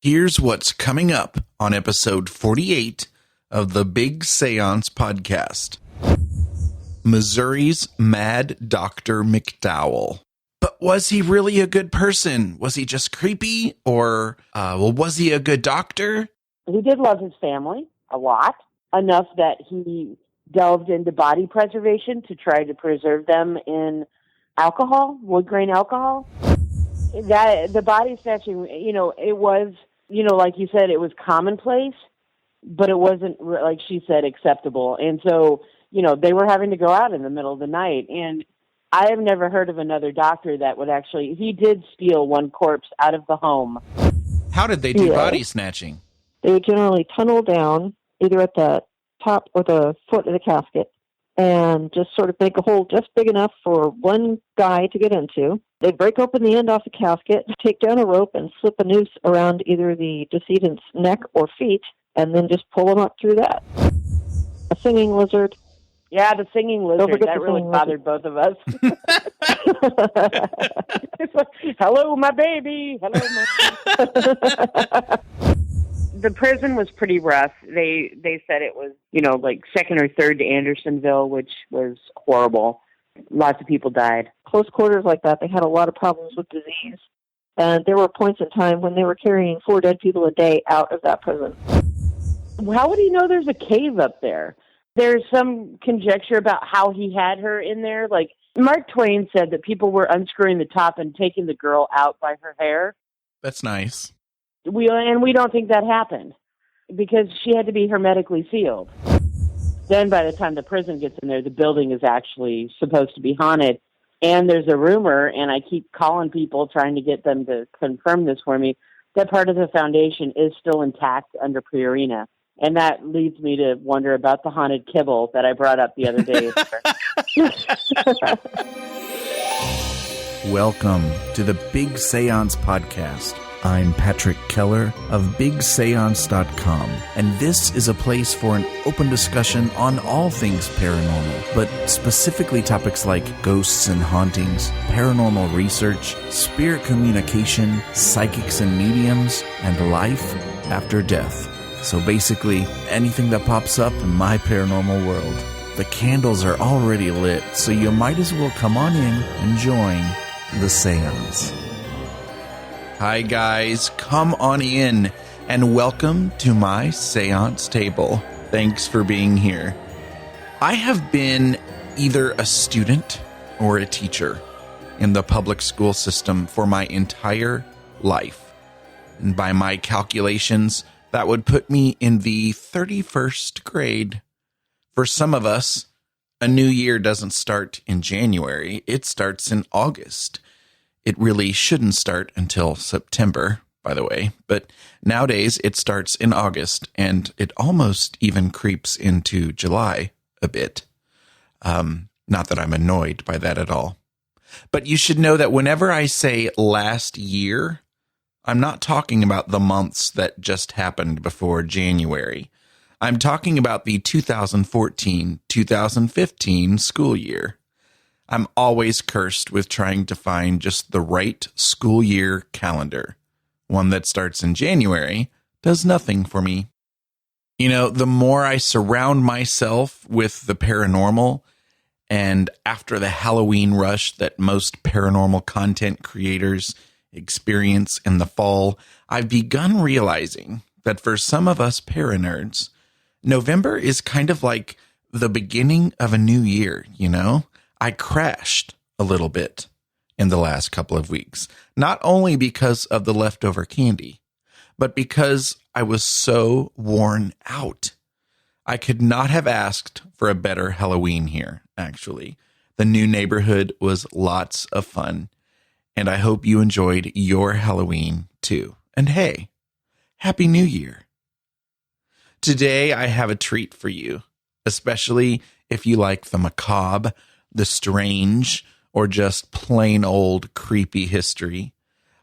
Here's what's coming up on episode 48 of the Big Séance podcast. Missouri's Mad Dr. McDowell. But was he really a good person? Was he just creepy? Or, was he a good doctor? He did love his family a lot, enough that he delved into body preservation to try to preserve them in alcohol, wood grain alcohol. The body snatching, it was, like you said, it was commonplace, but it wasn't, like she said, acceptable. And so, they were having to go out in the middle of the night. And I have never heard of another doctor that would actually, he did steal one corpse out of the home. How did they do body snatching? They would generally tunnel down either at the top or the foot of the casket and just sort of make a hole just big enough for one guy to get into. They'd break open the end off the casket, take down a rope and slip a noose around either the decedent's neck or feet, and then just pull them up through that. A singing lizard. Yeah, the singing lizard. That really bothered both of us. It's like, hello, my baby. Hello, my The prison was pretty rough. They said it was, like second or third to Andersonville, which was horrible. Lots of people died. Close quarters like that, they had a lot of problems with disease. And there were points in time when they were carrying 4 dead people a day out of that prison. How would he know there's a cave up there? There's some conjecture about how he had her in there. Like, Mark Twain said that people were unscrewing the top and taking the girl out by her hair. That's nice. We don't think that happened because she had to be hermetically sealed. Then by the time the prison gets in there, the building is actually supposed to be haunted. And there's a rumor, and I keep calling people trying to get them to confirm this for me, that part of the foundation is still intact under Purina. And that leads me to wonder about the haunted kibble that I brought up the other day. Welcome to the Big Séance podcast. I'm Patrick Keller of BigSeance.com, and this is a place for an open discussion on all things paranormal, but specifically topics like ghosts and hauntings, paranormal research, spirit communication, psychics and mediums, and life after death. So basically, anything that pops up in my paranormal world. The candles are already lit, so you might as well come on in and join the seance. Hi guys, come on in and welcome to my seance table. Thanks for being here. I have been either a student or a teacher in the public school system for my entire life. And by my calculations, that would put me in the 31st grade. For some of us, a new year doesn't start in January, it starts in August. It really shouldn't start until September, by the way, but nowadays it starts in August, and it almost even creeps into July a bit. Not that I'm annoyed by that at all. But you should know that whenever I say last year, I'm not talking about the months that just happened before January. I'm talking about the 2014-2015 school year. I'm always cursed with trying to find just the right school year calendar. One that starts in January does nothing for me. The more I surround myself with the paranormal, and after the Halloween rush that most paranormal content creators experience in the fall, I've begun realizing that for some of us paranerds, November is kind of like the beginning of a new year, I crashed a little bit in the last couple of weeks, not only because of the leftover candy, but because I was so worn out. I could not have asked for a better Halloween here, actually. The new neighborhood was lots of fun, and I hope you enjoyed your Halloween too. And hey, Happy New Year. Today I have a treat for you, especially if you like the macabre, the strange, or just plain old creepy history.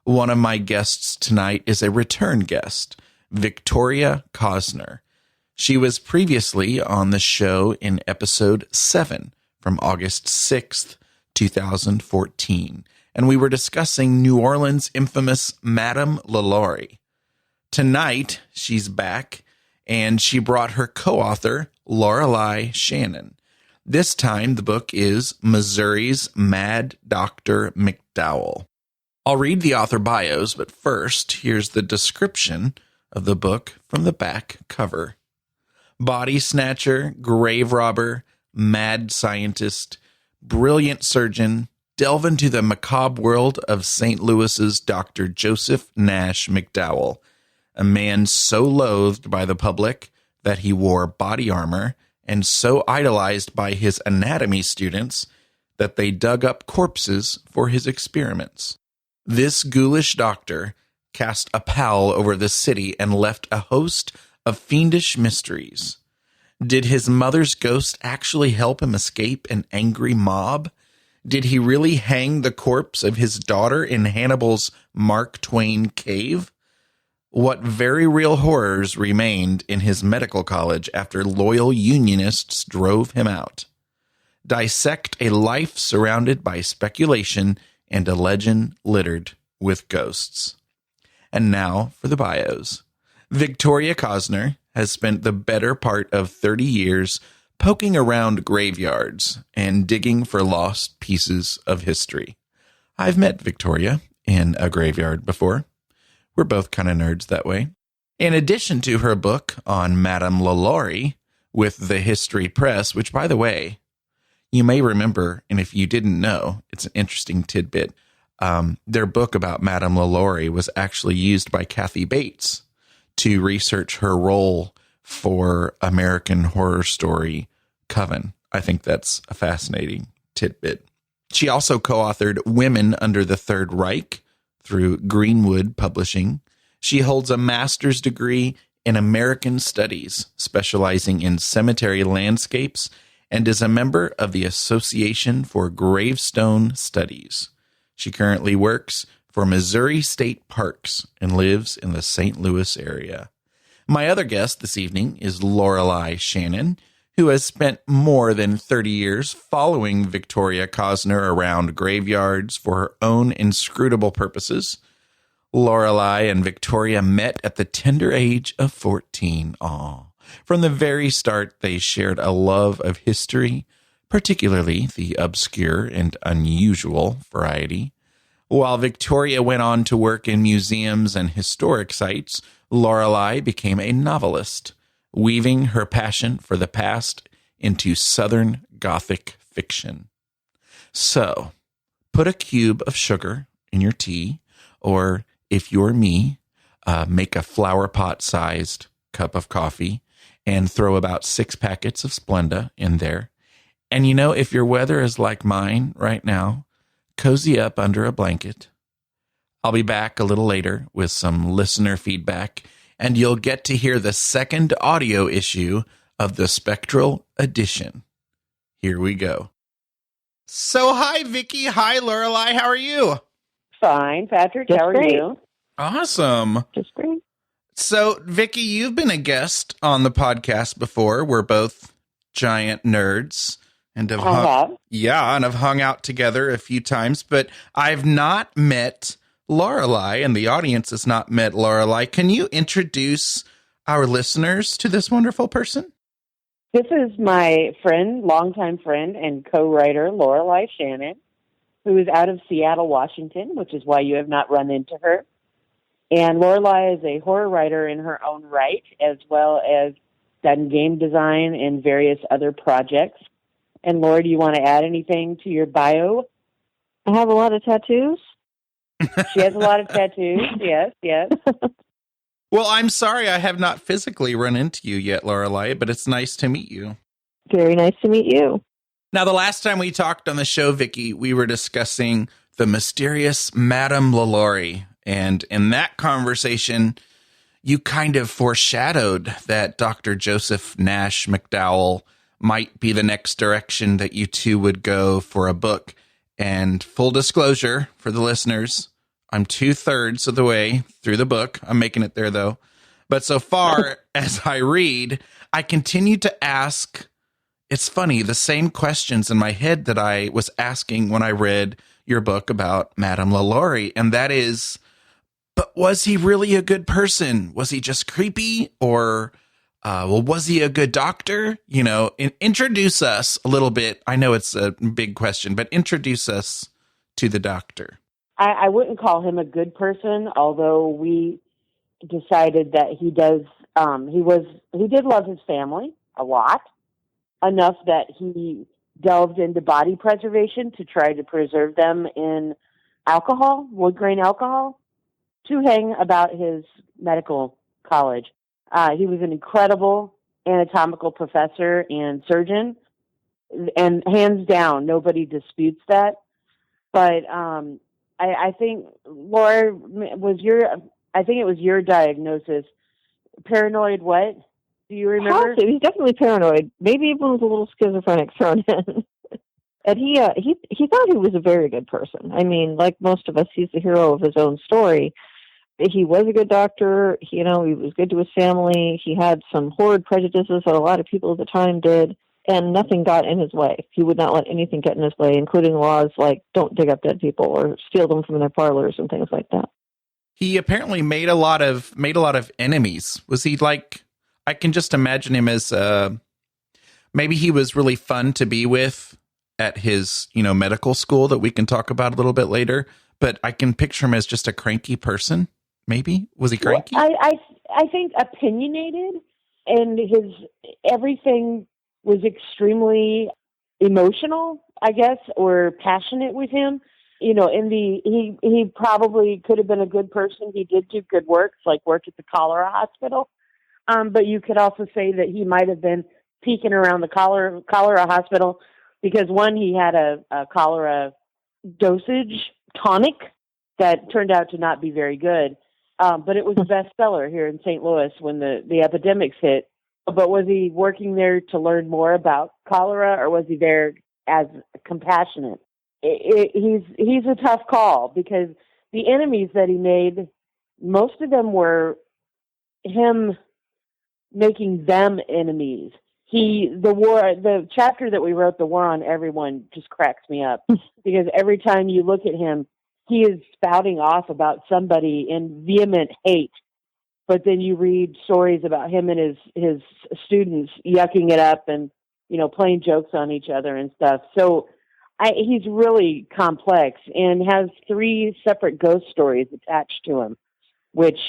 One of my guests tonight is a return guest, Victoria Cosner. She was previously on the show in episode 7 from August 6th, 2014, and we were discussing New Orleans' infamous Madame Lalaurie. Tonight, she's back, and she brought her co-author, Lorelei Shannon. This time, the book is Missouri's Mad Dr. McDowell. I'll read the author bios, but first, here's the description of the book from the back cover. Body snatcher, grave robber, mad scientist, brilliant surgeon, delve into the macabre world of St. Louis's Dr. Joseph Nash McDowell, a man so loathed by the public that he wore body armor and so idolized by his anatomy students that they dug up corpses for his experiments. This ghoulish doctor cast a pall over the city and left a host of fiendish mysteries. Did his mother's ghost actually help him escape an angry mob? Did he really hang the corpse of his daughter in Hannibal's Mark Twain Cave? What very real horrors remained in his medical college after loyal Unionists drove him out? Dissect a life surrounded by speculation and a legend littered with ghosts. And now for the bios. Victoria Cosner has spent the better part of 30 years poking around graveyards and digging for lost pieces of history. I've met Victoria in a graveyard before. We're both kind of nerds that way. In addition to her book on Madame Lalaurie with the History Press, which, by the way, you may remember, and if you didn't know, it's an interesting tidbit. Their book about Madame Lalaurie was actually used by Kathy Bates to research her role for American Horror Story Coven. I think that's a fascinating tidbit. She also co-authored Women Under the Third Reich through Greenwood Publishing. She holds a master's degree in American Studies, specializing in cemetery landscapes, and is a member of the Association for Gravestone Studies. She currently works for Missouri State Parks and lives in the St. Louis area. My other guest this evening is Lorelei Shannon, who has spent more than 30 years following Victoria Cosner around graveyards for her own inscrutable purposes. Lorelei and Victoria met at the tender age of 14. From the very start, they shared a love of history, particularly the obscure and unusual variety. While Victoria went on to work in museums and historic sites, Lorelei became a novelist, weaving her passion for the past into Southern Gothic fiction. So, put a cube of sugar in your tea, or if you're me, make a flower pot-sized cup of coffee and throw about 6 packets of Splenda in there. And you know, if your weather is like mine right now, cozy up under a blanket. I'll be back a little later with some listener feedback, and you'll get to hear the second audio issue of the Spectral edition. Here we go. So, hi, Vicky. Hi, Lorelei. How are you? Fine, Patrick. Just how are great. you? Awesome. Just great. So, Vicky, you've been a guest on the podcast before. We're both giant nerds and have hung out together a few times, but I've not met Lorelei, and the audience has not met Lorelei. Can you introduce our listeners to this wonderful person? This is my friend, longtime friend, and co-writer, Lorelei Shannon, who is out of Seattle, Washington, which is why you have not run into her. And Lorelei is a horror writer in her own right, as well as done game design and various other projects. And Laura, do you want to add anything to your bio? I have a lot of tattoos. She has a lot of tattoos, yes. Well, I'm sorry I have not physically run into you yet, Lorelei, but it's nice to meet you. Very nice to meet you. Now, the last time we talked on the show, Vicky, we were discussing the mysterious Madame Lalaurie. And in that conversation, you kind of foreshadowed that Dr. Joseph Nash McDowell might be the next direction that you two would go for a book. And full disclosure for the listeners, I'm 2/3 of the way through the book. I'm making it there, though. But so far as I read, I continue to ask, it's funny, the same questions in my head that I was asking when I read your book about Madame Lalaurie. And that is, But was he really a good person? Was he just creepy? Or, was he a good doctor? Introduce us a little bit. I know it's a big question, but introduce us to the doctor. I wouldn't call him a good person, although we decided that he did love his family a lot, enough that he delved into body preservation to try to preserve them in alcohol, wood grain alcohol, to hang about his medical college. He was an incredible anatomical professor and surgeon, and hands down, nobody disputes that. But I think, Laura, I think it was your diagnosis. Paranoid what? Do you remember? He was definitely paranoid. Maybe even with a little schizophrenic thrown in. And he thought he was a very good person. I mean, like most of us, he's the hero of his own story. He was a good doctor. He was good to his family. He had some horrid prejudices that a lot of people at the time did, and nothing got in his way. He would not let anything get in his way, including laws like don't dig up dead people or steal them from their parlors and things like that. He apparently made a lot of enemies. Was he like? I can just imagine him as maybe he was really fun to be with at his medical school that we can talk about a little bit later. But I can picture him as just a cranky person. Maybe was he cranky? Well, I think opinionated, and his everything was extremely emotional, I guess, or passionate with him. He probably could have been a good person. He did do good works, like work at the cholera hospital. But you could also say that he might have been peeking around the cholera hospital because, one, he had a cholera dosage tonic that turned out to not be very good. But it was a bestseller here in St. Louis when the epidemics hit. But was he working there to learn more about cholera, or was he there as compassionate? He's a tough call because the enemies that he made, most of them were him making them enemies. The chapter that we wrote, The War on Everyone, just cracks me up because every time you look at him, he is spouting off about somebody in vehement hate. But then you read stories about him and his students yucking it up and, playing jokes on each other and stuff. So he's really complex and has 3 separate ghost stories attached to him, which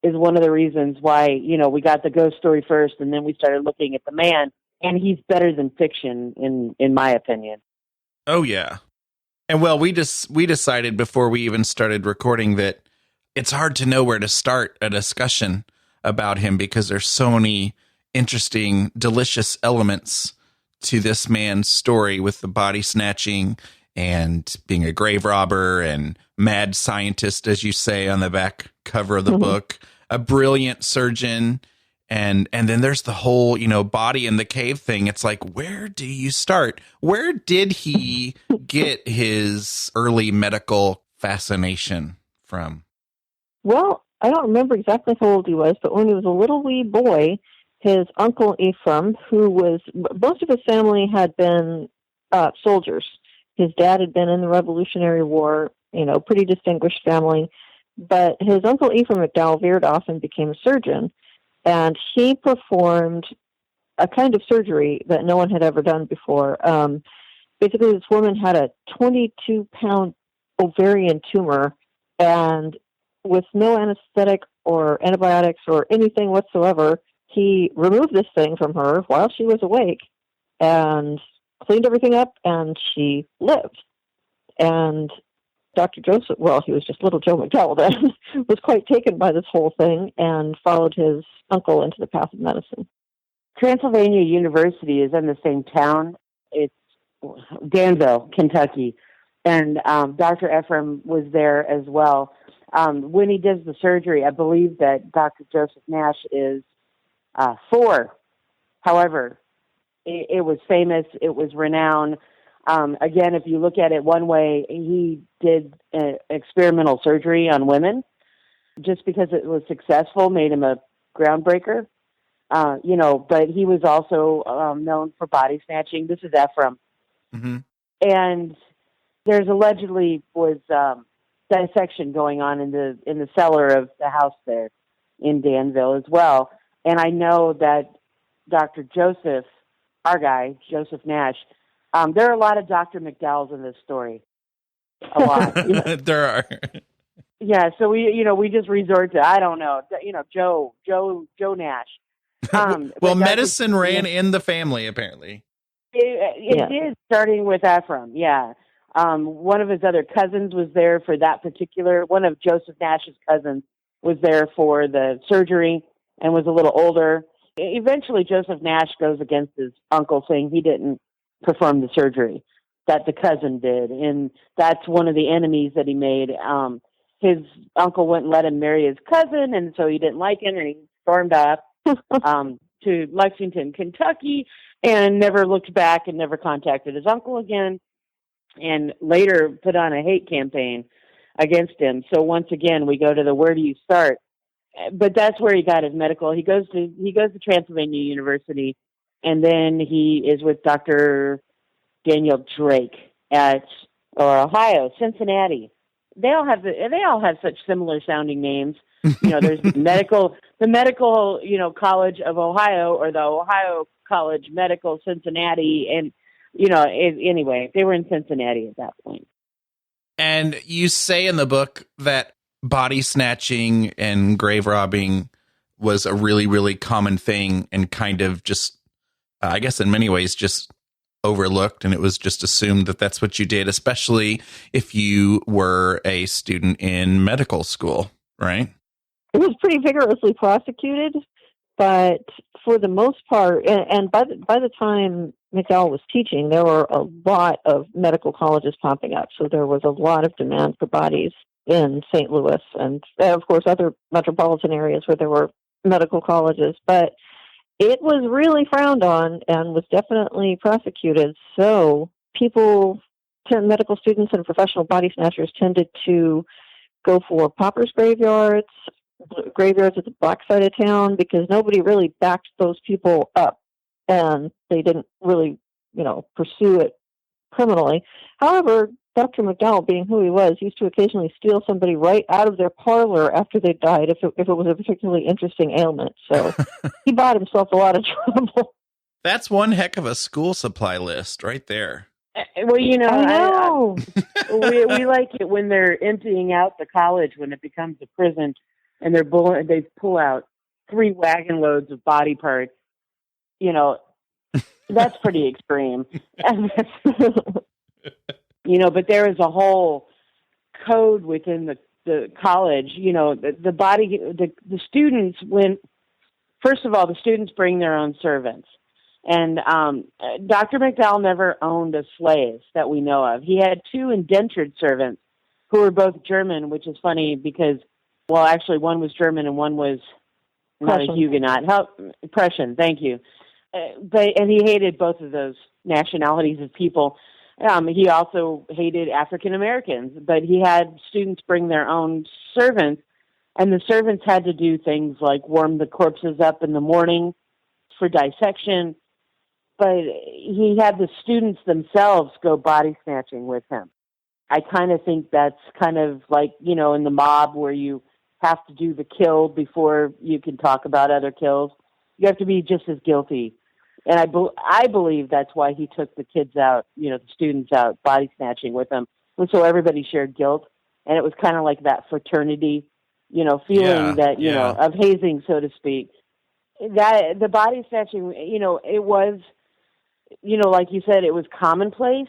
is one of the reasons why, we got the ghost story first and then we started looking at the man, and he's better than fiction in my opinion. Oh yeah. And well, we decided before we even started recording that it's hard to know where to start a discussion about him because there's so many interesting, delicious elements to this man's story with the body snatching and being a grave robber and mad scientist, as you say on the back cover of the book, a brilliant surgeon. And then there's the whole, body in the cave thing. It's like, where do you start? Where did he get his early medical fascination from? Well, I don't remember exactly how old he was, but when he was a little wee boy, his uncle Ephraim, most of his family had been soldiers. His dad had been in the Revolutionary War, pretty distinguished family. But his uncle Ephraim McDowell veered off and became a surgeon. And he performed a kind of surgery that no one had ever done before. Basically, this woman had a 22-pound ovarian tumor, and with no anesthetic or antibiotics or anything whatsoever, he removed this thing from her while she was awake and cleaned everything up, and she lived. And Dr. Joseph, he was just little Joe McDowell then, was quite taken by this whole thing and followed his uncle into the path of medicine. Transylvania University is in the same town. It's Danville, Kentucky. And Dr. Ephraim was there as well. When he does the surgery, I believe that Dr. Joseph Nash is 4. However, it was famous. It was renowned. Again, if you look at it one way, he did experimental surgery on women. Just because it was successful made him a groundbreaker. But he was also known for body snatching. This is Ephraim. Mm-hmm. And there's allegedly was dissection going on in the cellar of the house there in Danville as well. And I know that Dr. Joseph, our guy, Joseph Nash, there are a lot of Dr. McDowells in this story. A lot. There are. Yeah, so we just resort to, I don't know, Joe Nash. Well, medicine ran in the family, apparently. It did, starting with Ephraim, yeah. One of his other cousins was there for that particular, one of Joseph Nash's cousins was there for the surgery and was a little older. Eventually, Joseph Nash goes against his uncle, saying he didn't perform the surgery, that the cousin did. And that's one of the enemies that he made. His uncle wouldn't let him marry his cousin, and so he didn't like him, and he stormed off to Lexington, Kentucky, and never looked back and never contacted his uncle again, and later put on a hate campaign against him. So once again, we go to the where do you start? But that's where he got his medical. He goes to Transylvania University, and then he is with Dr. Daniel Drake at Ohio, Cincinnati. They all have such similar sounding names. There's the medical, College of Ohio, or the Ohio College Medical Cincinnati. And, anyway, they were in Cincinnati at that point. And you say in the book that body snatching and grave robbing was a really, really common thing and kind of just, I guess in many ways, just overlooked, and it was just assumed that that's what you did, especially if you were a student in medical school, right? It was pretty vigorously prosecuted, but for the most part, and by the time McDowell was teaching, there were a lot of medical colleges popping up, so there was a lot of demand for bodies in St. Louis and, of course, other metropolitan areas where there were medical colleges, but it was really frowned on and was definitely prosecuted. So medical students and professional body snatchers tended to go for paupers' graveyards at the black side of town, because nobody really backed those people up and they didn't really, pursue it criminally. However, Dr. McDowell, being who he was, used to occasionally steal somebody right out of their parlor after they died if it was a particularly interesting ailment. So he bought himself a lot of trouble. That's one heck of a school supply list right there. Well, I know. We like it when they're emptying out the college, when it becomes a prison, and they pull out 3 wagon loads of body parts. That's pretty extreme. But there is a whole code within the college. The students, first of all, the students bring their own servants. And Dr. McDowell never owned a slave that we know of. He had 2 indentured servants who were both German, which is funny because, well, actually one was German and one was not a Huguenot. Prussian, thank you. And he hated both of those nationalities of people. He also hated African Americans, but he had students bring their own servants, and the servants had to do things like warm the corpses up in the morning for dissection, but he had the students themselves go body snatching with him. I kind of think that's kind of like, in the mob where you have to do the kill before you can talk about other kills. You have to be just as guilty. And I believe that's why he took the kids out, the students out, body snatching with them, so everybody shared guilt. And it was kind of like that fraternity, feeling of hazing, so to speak. That the body snatching, it was, like you said, it was commonplace,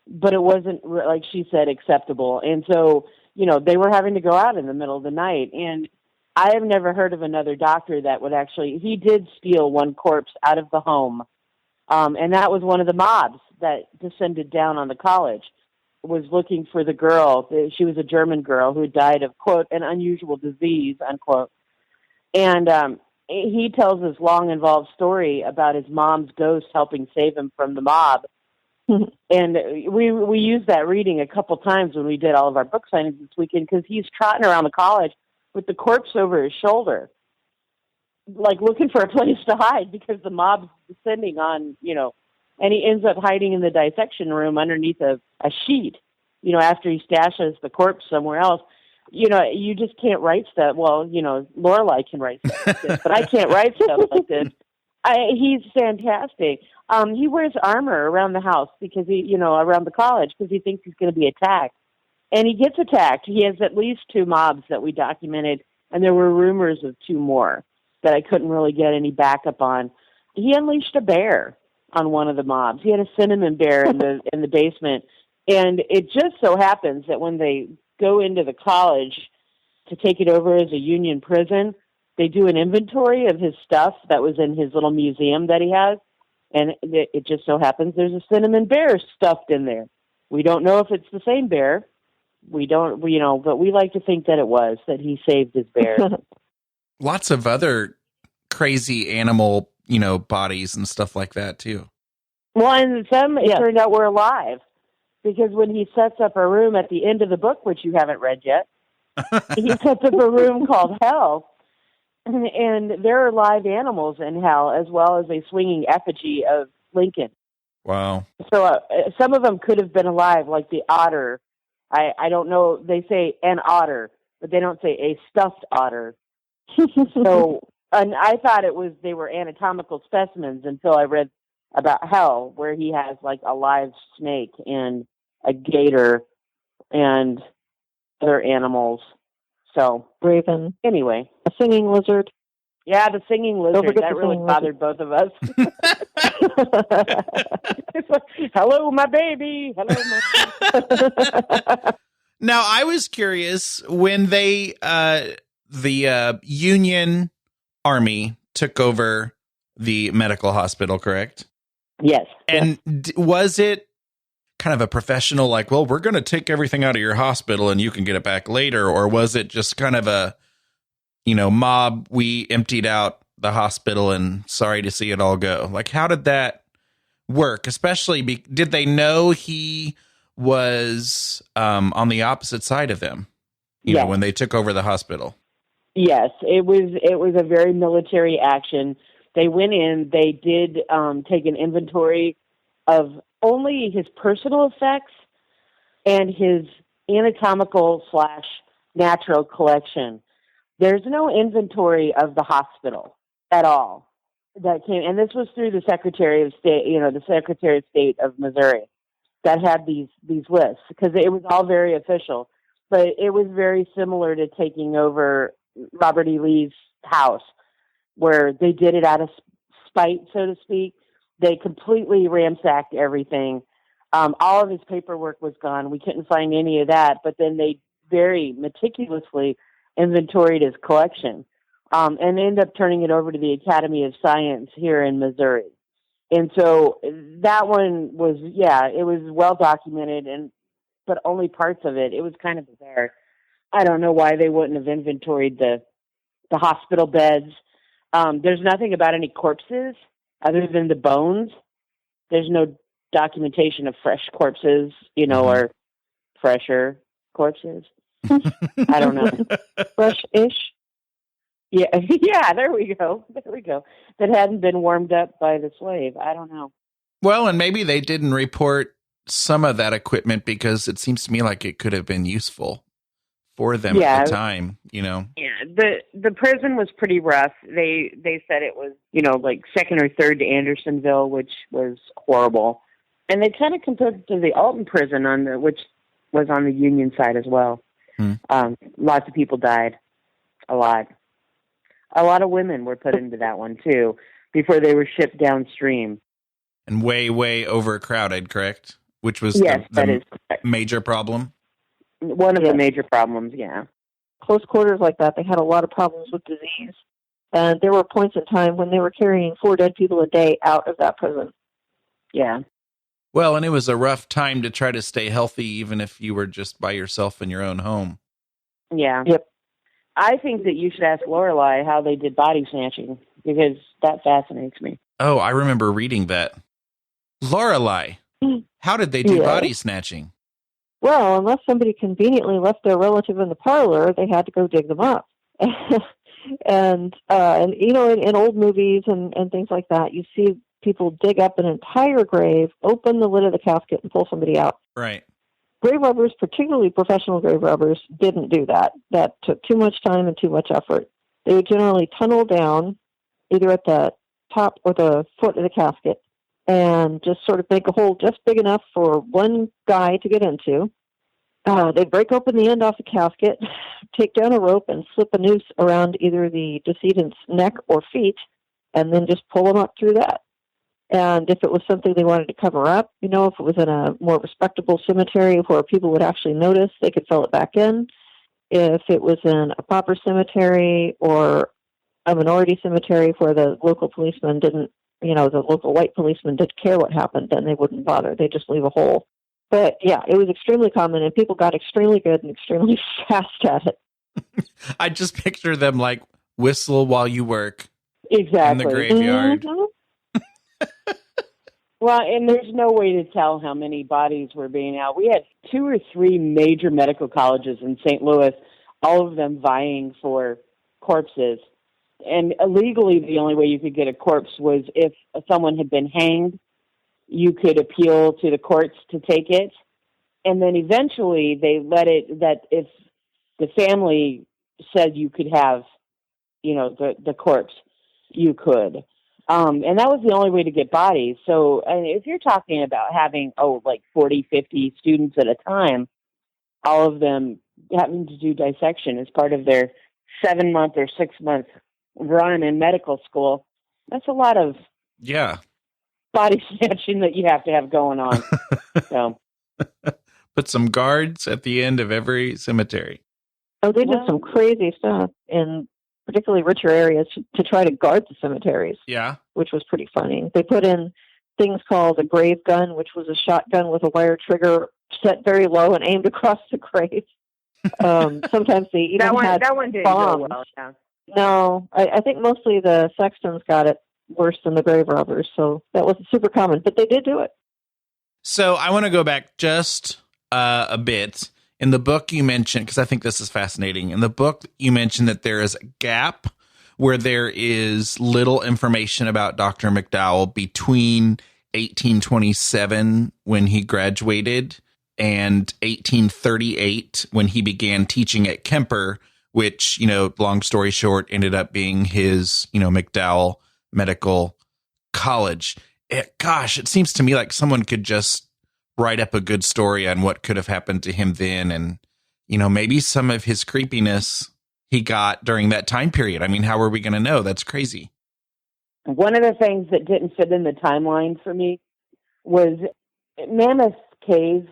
but it wasn't, like she said, acceptable. And so, they were having to go out in the middle of the night. And I have never heard of another doctor that would he did steal one corpse out of the home. And that was one of the mobs that descended down on the college, was looking for the girl. She was a German girl who died of, quote, an unusual disease, unquote. And he tells this long, involved story about his mom's ghost helping save him from the mob. And we used that reading a couple times when we did all of our book signings this weekend, because he's trotting around the college with the corpse over his shoulder, like looking for a place to hide because the mob's descending on, and he ends up hiding in the dissection room underneath a sheet. after he stashes the corpse somewhere else. You just can't write stuff. Well, Lorelei can write stuff like this, but I can't write stuff like this. He's fantastic. He wears armor around the house because around the college, because he thinks he's going to be attacked. And he gets attacked. He has at least 2 mobs that we documented, and there were rumors of 2 more that I couldn't really get any backup on. He unleashed a bear on one of the mobs. He had a cinnamon bear in the basement. And it just so happens that when they go into the college to take it over as a union prison, they do an inventory of his stuff that was in his little museum that he has. And it just so happens there's a cinnamon bear stuffed in there. We don't know if it's the same bear. We don't, but we like to think that it was, that he saved his bear. Lots of other crazy animal, bodies and stuff like that too. Well, and some, it turned out, were alive. Because when he sets up a room at the end of the book, which you haven't read yet, he sets up a room called Hell. And there are live animals in Hell, as well as a swinging effigy of Lincoln. Wow. So some of them could have been alive, like the otter. I don't know. They say an otter, but they don't say a stuffed otter. And I thought they were anatomical specimens until I read about Hell, where he has like a live snake and a gator and other animals. So raven. Anyway, a singing lizard. Yeah, the singing lizard. That really bothered both of us. It's like, hello, my baby. Hello, my Now, I was curious when the Union Army took over the medical hospital, correct? Yes. And was it kind of a professional, like, well, we're going to take everything out of your hospital and you can get it back later? Or was it just kind of a, mob, we emptied out the hospital and sorry to see it all go? Like, how did that work? Especially, did they know he was on the opposite side of them, you know, when they took over the hospital? Yes, it was a very military action. They went in, they did take an inventory of only his personal effects and his anatomical/natural collection. There's no inventory of the hospital at all that came, and this was through the Secretary of State, the Secretary of State of Missouri that had these lists, because it was all very official. But it was very similar to taking over Robert E. Lee's house, where they did it out of spite, so to speak. They completely ransacked everything. All of his paperwork was gone. We couldn't find any of that, but then they very meticulously inventoried his collection and ended up turning it over to the Academy of Science here in Missouri. And so that one was, it was well documented, but only parts of it. It was kind of bizarre. I don't know why they wouldn't have inventoried the hospital beds. There's nothing about any corpses other than the bones. There's no documentation of fresh corpses, or fresher corpses. I don't know. Fresh-ish? Yeah, there we go. That hadn't been warmed up by the slave. I don't know. Well, and maybe they didn't report some of that equipment because it seems to me like it could have been useful for them at the time, Yeah, the prison was pretty rough. They said it was, like second or third to Andersonville, which was horrible. And they kind of compared it to the Alton prison which was on the Union side as well. Lots of people died. A lot of women were put into that one too before they were shipped downstream. And way, way overcrowded, correct? Which was that is major problem. One of the major problems, yeah. Close quarters like that, they had a lot of problems with disease. And there were points in time when they were carrying 4 dead people a day out of that prison. Yeah. Well, and it was a rough time to try to stay healthy, even if you were just by yourself in your own home. Yeah. Yep. I think that you should ask Lorelei how they did body snatching, because that fascinates me. Oh, I remember reading that. Lorelei, how did they do body snatching? Well, unless somebody conveniently left their relative in the parlor, they had to go dig them up. and in old movies and things like that, you see people dig up an entire grave, open the lid of the casket, and pull somebody out. Right. Grave robbers, particularly professional grave robbers, didn't do that. That took too much time and too much effort. They would generally tunnel down either at the top or the foot of the casket and just sort of make a hole just big enough for one guy to get into. They'd break open the end off the casket, take down a rope and slip a noose around either the decedent's neck or feet, and then just pull them up through that. And if it was something they wanted to cover up, if it was in a more respectable cemetery where people would actually notice, they could fill it back in. If it was in a pauper cemetery or a minority cemetery where the local policeman didn't, the local white policeman didn't care what happened, then they wouldn't bother. They'd just leave a hole. But yeah, it was extremely common, and people got extremely good and extremely fast at it. I just picture them like whistle while you work. Exactly. In the graveyard. Mm-hmm. Well, and there's no way to tell how many bodies were being out. We had 2 or 3 major medical colleges in St. Louis, all of them vying for corpses. And legally, the only way you could get a corpse was if someone had been hanged. You could appeal to the courts to take it. And then eventually they let it that if the family said you could have, the corpse, you could. And that was the only way to get bodies. So if you're talking about having, 40, 50 students at a time, all of them having to do dissection as part of their 7-month or 6-month run in medical school, that's a lot of body snatching that you have to have going on. So put some guards at the end of every cemetery. Oh, they did some crazy stuff in particularly richer areas to try to guard the cemeteries. Yeah. Which was pretty funny. They put in things called a grave gun, which was a shotgun with a wire trigger set very low and aimed across the grave. Sometimes they even had that one didn't bombs. go well. Yeah. No, I think mostly the sextons got it worse than the grave robbers, so that wasn't super common, but they did do it. So I want to go back just a bit. In the book you mentioned, because I think this is fascinating, in the book you mentioned that there is a gap where there is little information about Dr. McDowell between 1827 when he graduated and 1838 when he began teaching at Kemper, which, long story short, ended up being his, McDowell Medical College. It seems to me like someone could just write up a good story on what could have happened to him then. And, maybe some of his creepiness he got during that time period. I mean, how are we going to know? That's crazy. One of the things that didn't fit in the timeline for me was Mammoth Cave,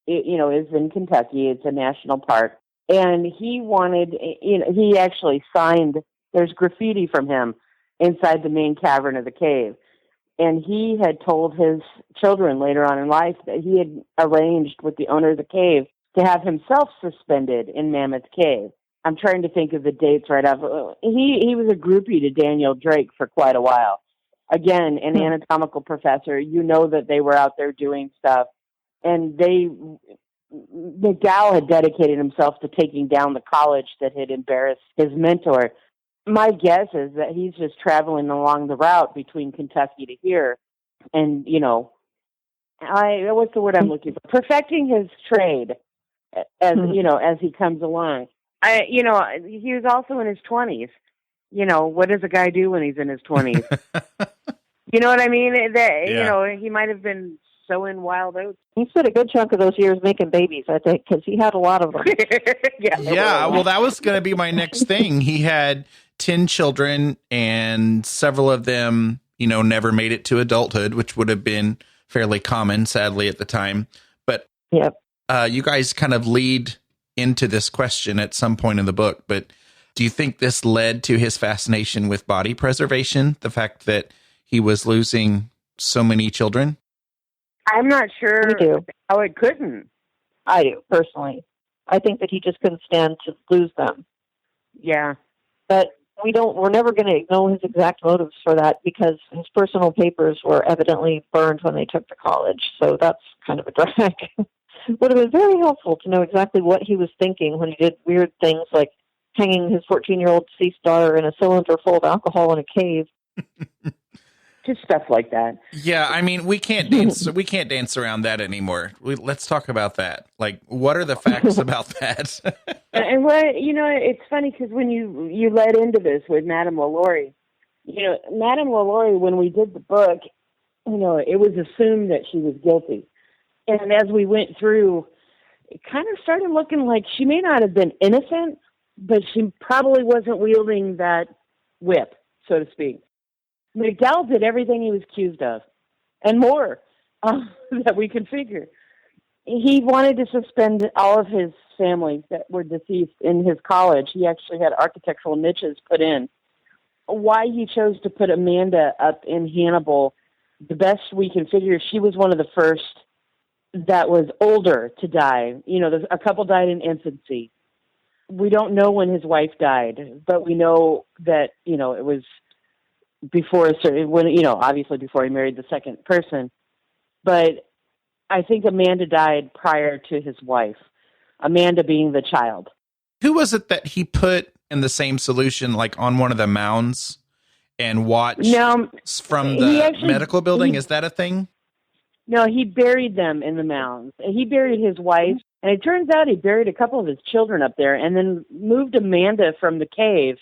is in Kentucky. It's a national park. And he wanted, he actually signed, there's graffiti from him inside the main cavern of the cave. And he had told his children later on in life that he had arranged with the owner of the cave to have himself suspended in Mammoth Cave. I'm trying to think of the dates right off. He was a groupie to Daniel Drake for quite a while. Again, an anatomical professor. That they were out there doing stuff. And McDowell had dedicated himself to taking down the college that had embarrassed his mentor. My guess is that he's just traveling along the route between Kentucky to here. And, what's the word I'm looking for? Perfecting his trade as he comes along. He was also in his 20s. What does a guy do when he's in his 20s? You know what I mean? He might have been sowing wild oats. He spent a good chunk of those years making babies, I think, because he had a lot of them. Yeah, well, that was going to be my next thing. He had 10 children, and several of them, never made it to adulthood, which would have been fairly common, sadly, at the time. But you guys kind of lead into this question at some point in the book, but do you think this led to his fascination with body preservation, the fact that he was losing so many children? I'm not sure how it couldn't. I do, personally. I think that he just couldn't stand to lose them. Yeah. But we're never going to know his exact motives for that because his personal papers were evidently burned when they took to college. So that's kind of a drag. It would have been very helpful to know exactly what he was thinking when he did weird things like hanging his 14-year-old deceased daughter in a cylinder full of alcohol in a cave. Just stuff like that. Yeah, I mean, we can't dance around that anymore. Let's talk about that. Like, what are the facts about that? And what, it's funny because when you led into this with Madame Lalaurie, Madame Lalaurie, when we did the book, it was assumed that she was guilty. And as we went through, it kind of started looking like she may not have been innocent, but she probably wasn't wielding that whip, so to speak. McDowell did everything he was accused of, and more, that we could figure. He wanted to suspend all of his family that were deceased in his college. He actually had architectural niches put in. Why he chose to put Amanda up in Hannibal, the best we can figure, she was one of the first that was older to die. A couple died in infancy. We don't know when his wife died, but we know that, it was before obviously before he married the second person. But I think Amanda died prior to his wife, Amanda being the child. Who was it that he put in the same solution, like on one of the mounds and watched from the medical building? Is that a thing? No, he buried them in the mounds. He buried his wife, and it turns out he buried a couple of his children up there and then moved Amanda from the cave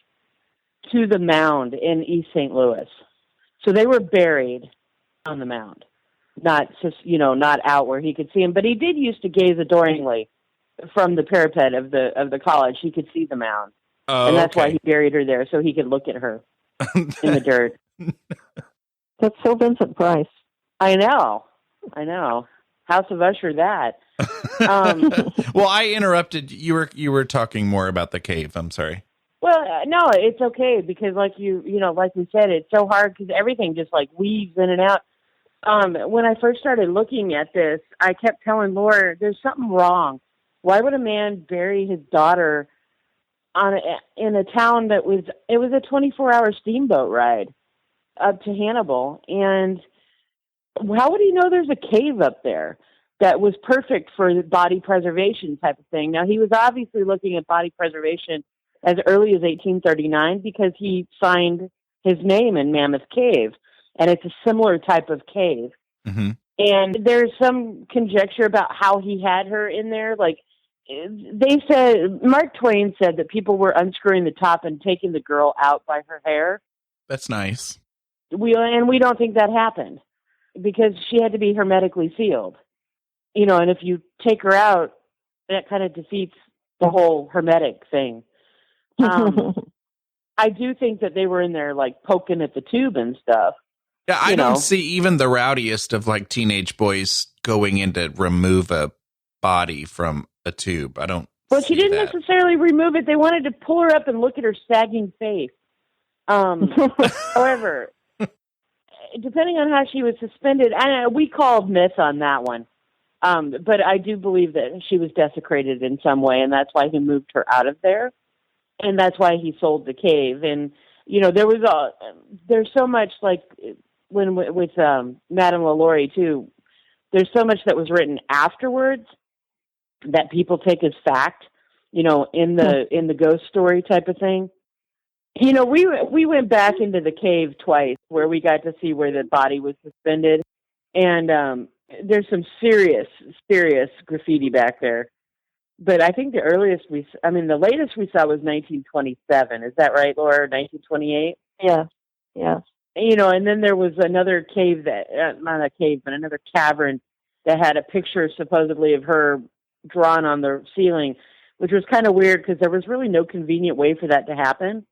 to the mound in East St. Louis. So they were buried on the mound, not out where he could see them. But he did used to gaze adoringly from the parapet of the college. He could see the mound. Oh, and that's why he buried her there, so he could look at her in the dirt. That's so Vincent Price. I know. House of Usher, that. Well, I interrupted. You were talking more about the cave. I'm sorry. Well, no, it's okay because like like we said, it's so hard because everything just like weaves in and out. When I first started looking at this, I kept telling Laura, there's something wrong. Why would a man bury his daughter in a town it was a 24-hour steamboat ride up to Hannibal? And how would he know there's a cave up there that was perfect for the body preservation type of thing? Now, he was obviously looking at body preservation as early as 1839 because he signed his name in Mammoth Cave, and it's a similar type of cave. Mm-hmm. And there's some conjecture about how he had her in there. Like, they said, Mark Twain said that people were unscrewing the top and taking the girl out by her hair. That's nice. We don't think that happened because she had to be hermetically sealed. And if you take her out, that kind of defeats the whole hermetic thing. I do think that they were in there like poking at the tube and stuff. Yeah, I don't see even the rowdiest of like teenage boys going in to remove a body from a tube. I don't. Well, she didn't necessarily remove it. They wanted to pull her up and look at her sagging face. However, depending on how she was suspended, we called myth on that one. But I do believe that she was desecrated in some way, and that's why he moved her out of there. And that's why he sold the cave. And, there's so much like with Madame Lalaurie too, there's so much that was written afterwards that people take as fact, in the ghost story type of thing. We went back into the cave twice where we got to see where the body was suspended. And there's some serious graffiti back there. But I think the latest we saw was 1927. Is that right, Laura? 1928? Yeah. And then there was another cave not a cave, but another cavern that had a picture supposedly of her drawn on the ceiling, which was kind of weird because there was really no convenient way for that to happen.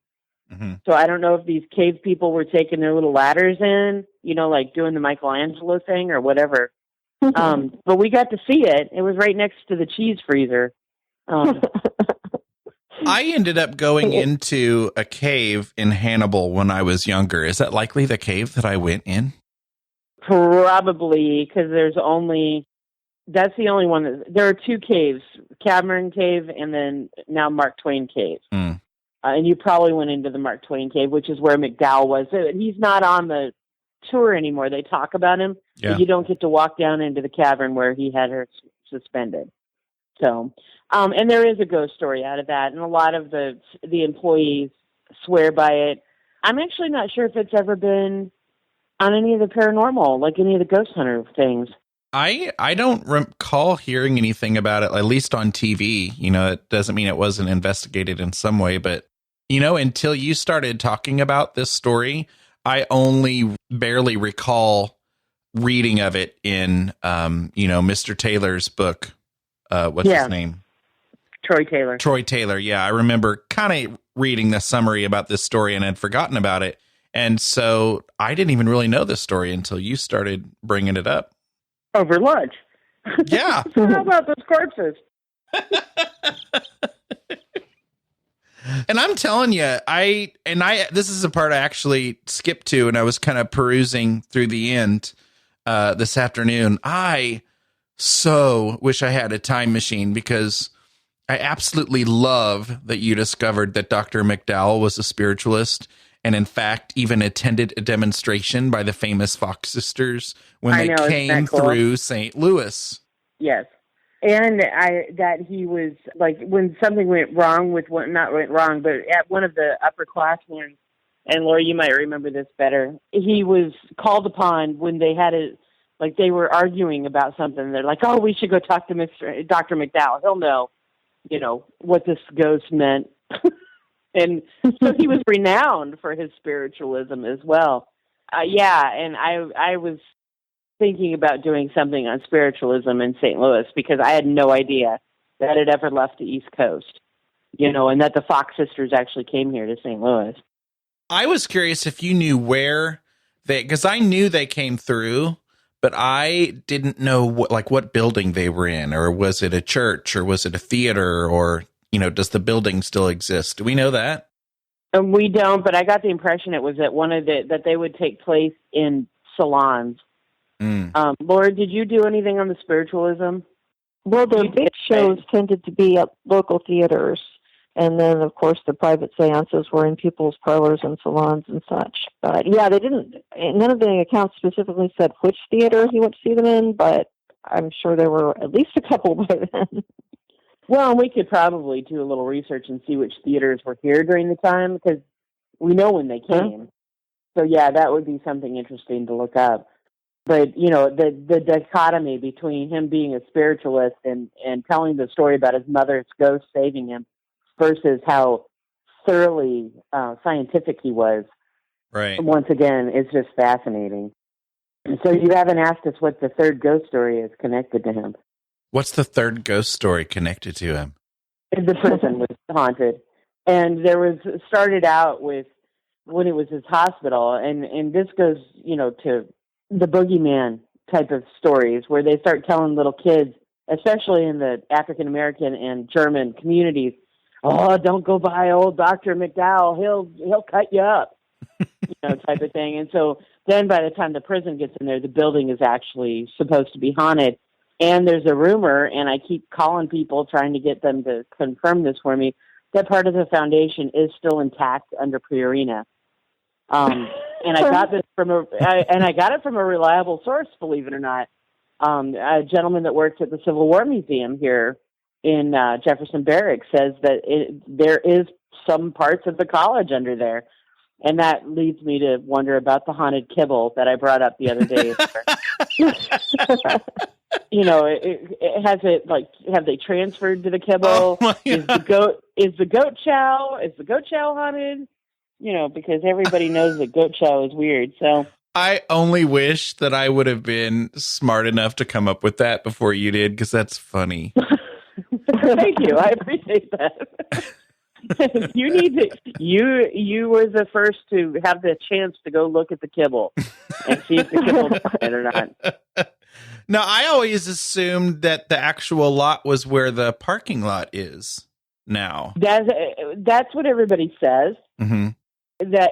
Mm-hmm. So I don't know if these cave people were taking their little ladders in, like doing the Michelangelo thing or whatever. But we got to see it. It was right next to the cheese freezer. I ended up going into a cave in Hannibal when I was younger. Is that likely the cave that I went in? Probably, because that's the only one. There are two caves, Cameron Cave and then now Mark Twain Cave. Mm. And you probably went into the Mark Twain Cave, which is where McDowell was. He's not on the tour anymore. They talk about him, but you don't get to walk down into the cavern where he had her suspended. So, and there is a ghost story out of that, and a lot of the employees swear by it. I'm actually not sure if it's ever been on any of the paranormal, like any of the ghost hunter things. I don't recall hearing anything about it, at least on TV. It doesn't mean it wasn't investigated in some way, but, until you started talking about this story, I only barely recall reading of it in, Mr. Taylor's book. What's his name? Troy Taylor. Troy Taylor. Yeah. I remember kind of reading the summary about this story and had forgotten about it. And so I didn't even really know this story until you started bringing it up. Over lunch. Yeah. So how about those corpses? And I'm telling you, this is a part I actually skipped to, and I was kind of perusing through the end this afternoon. I so wish I had a time machine, because I absolutely love that you discovered that Dr. McDowell was a spiritualist, and in fact even attended a demonstration by the famous Fox sisters when they came through St. Louis. Yes. And that he was, like, when something went wrong with not went wrong, but at one of the upperclassmen, and Laura, you might remember this better, he was called upon when they had they were arguing about something. They're like, oh, we should go talk to Dr. McDowell. He'll know, what this ghost meant. And so he was renowned for his spiritualism as well. And I was thinking about doing something on spiritualism in St. Louis, because I had no idea that it ever left the East Coast, and that the Fox sisters actually came here to St. Louis. I was curious if you knew where because I knew they came through, but I didn't know what building they were in, or was it a church, or was it a theater, or, does the building still exist? Do we know that? We don't, but I got the impression it was at that they would take place in salons. Laura, did you do anything on the spiritualism? Well, the big shows tended to be at local theaters. And then, of course, the private seances were in people's parlors and salons and such. But, yeah, none of the accounts specifically said which theater he went to see them in, but I'm sure there were at least a couple by then. Well, we could probably do a little research and see which theaters were here during the time, because we know when they came. So, yeah, that would be something interesting to look up. But, the dichotomy between him being a spiritualist and telling the story about his mother's ghost saving him versus how thoroughly scientific he was, right? Once again, it's just fascinating. So you haven't asked us what the third ghost story is connected to him. What's the third ghost story connected to him? The prison was haunted. And started out with when it was his hospital, and this goes, to the boogeyman type of stories, where they start telling little kids, especially in the African American and German communities, oh, don't go by old Dr. McDowell. He'll cut you up, type of thing. And so then by the time the prison gets in there, the building is actually supposed to be haunted. And there's a rumor, and I keep calling people trying to get them to confirm this for me, that part of the foundation is still intact under Purina. And I got this from a reliable source, believe it or not. A gentleman that works at the Civil War Museum here in Jefferson Barracks says that there is some parts of the college under there. And that leads me to wonder about the haunted kibble that I brought up the other day. Have they transferred to the kibble? Oh, is the goat chow haunted? Because everybody knows that goat chow is weird. So I only wish that I would have been smart enough to come up with that before you did, because that's funny. Thank you. I appreciate that. You were the first to have the chance to go look at the kibble and see if the kibble's it or not. No, I always assumed that the actual lot was where the parking lot is now. That's what everybody says. Mm-hmm. That,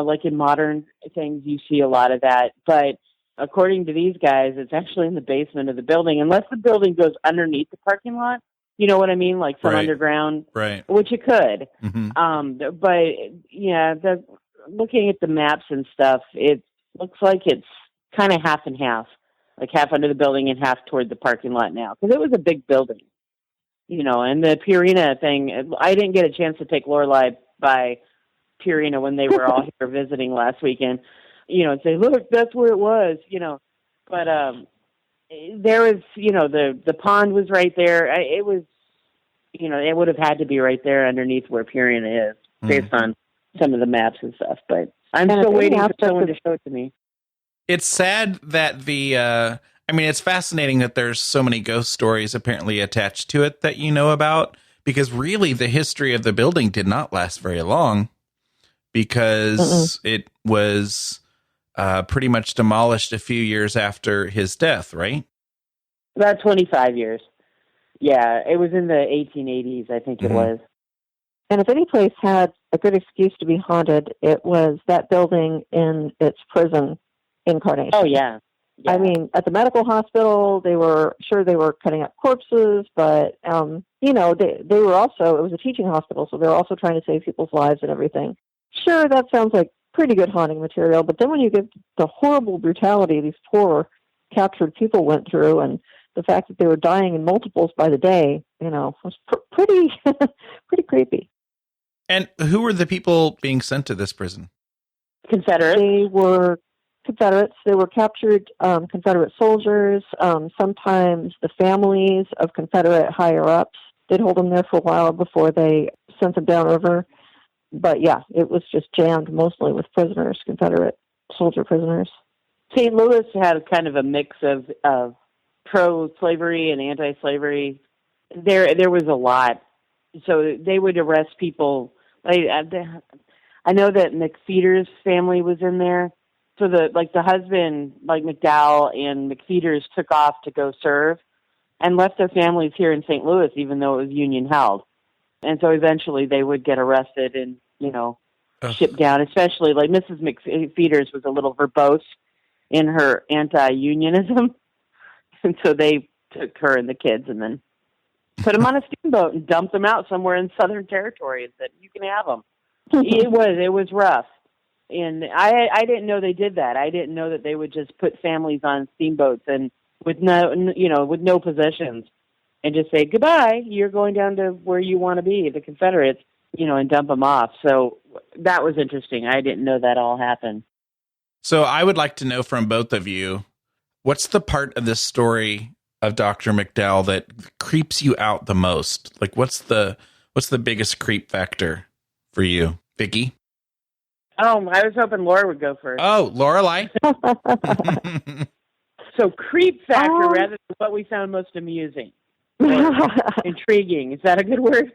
like in modern things, you see a lot of that. But according to these guys, it's actually in the basement of the building, unless the building goes underneath the parking lot. You know what I mean? Like some underground, right? Which it could. Mm-hmm. But yeah, looking at the maps and stuff, it looks like it's kind of half and half, like half under the building and half toward the parking lot now, because it was a big building, And the Purina thing, I didn't get a chance to take Lorelei by Purina when they were all here visiting last weekend. and say, look, that's where it was, But there was, the pond was right there. It was, it would have had to be right there underneath where Purina is, based on some of the maps and stuff. But I'm still waiting for someone to show it to me. It's sad that it's fascinating that there's so many ghost stories apparently attached to it that you know about, because really the history of the building did not last very long, because it was pretty much demolished a few years after his death, right? About 25 years. Yeah, it was in the 1880s, I think it was. And if any place had a good excuse to be haunted, it was that building in its prison incarnation. Oh, yeah. I mean, at the medical hospital, they were cutting up corpses, but, they were also, it was a teaching hospital, so they were also trying to save people's lives and everything. Sure, that sounds like pretty good haunting material, but then when you get the horrible brutality these poor captured people went through, and the fact that they were dying in multiples by the day, was pretty creepy. And who were the people being sent to this prison? Confederates. They were Confederates. They were captured Confederate soldiers. Sometimes the families of Confederate higher-ups. They'd hold them there for a while before they sent them downriver. But yeah, it was just jammed mostly with prisoners, Confederate soldier prisoners. St. Louis had kind of a mix of pro-slavery and anti-slavery. There was a lot. So they would arrest people. I know that McPheeters' family was in there. So the husband, McDowell and McPheeters, took off to go serve and left their families here in St. Louis, even though it was Union held. And so eventually they would get arrested and, shipped down, especially Mrs. McPheeters was a little verbose in her anti-unionism. And so they took her and the kids and then put them on a steamboat and dumped them out somewhere in Southern Territory and said, you can have them. It was rough. And I didn't know they did that. I didn't know that they would just put families on steamboats and with no possessions and just say, goodbye, you're going down to where you want to be, the Confederates, and dump them off. So that was interesting. I didn't know that all happened. So I would like to know from both of you, what's the part of this story of Dr. McDowell that creeps you out the most? What's the biggest creep factor for you, Vicky? Oh, I was hoping Laura would go first. Oh, Lorelei. So creep factor rather than what we found most amusing. Intriguing. Is that a good word?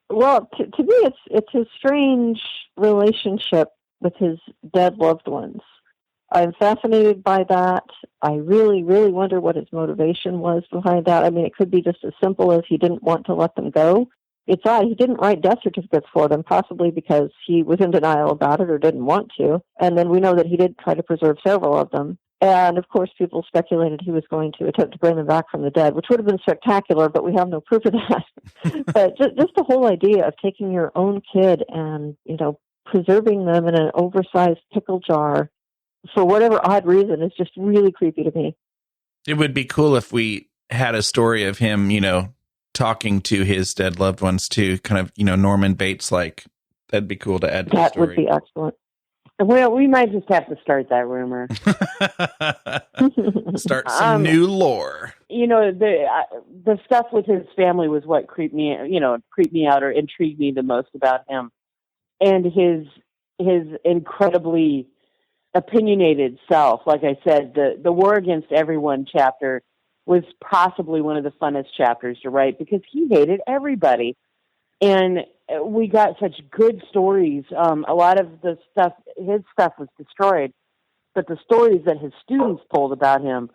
Well, to me, it's his strange relationship with his dead loved ones. I'm fascinated by that. I really, really wonder what his motivation was behind that. I mean, it could be just as simple as he didn't want to let them go. It's odd. He didn't write death certificates for them, possibly because he was in denial about it or didn't want to. And then we know that he did try to preserve several of them. And, of course, people speculated he was going to attempt to bring them back from the dead, which would have been spectacular, but we have no proof of that. But just the whole idea of taking your own kid and, preserving them in an oversized pickle jar for whatever odd reason is just really creepy to me. It would be cool if we had a story of him, talking to his dead loved ones too, kind of, Norman Bates, that'd be cool to add to the story. That would be excellent. Well, we might just have to start that rumor. Start some new lore. The stuff with his family was what creeped me out or intrigued me the most about him. And his incredibly opinionated self. Like I said, the War Against Everyone chapter was possibly one of the funnest chapters to write because he hated everybody. And we got such good stories. A lot of his stuff was destroyed, but the stories that his students told about him,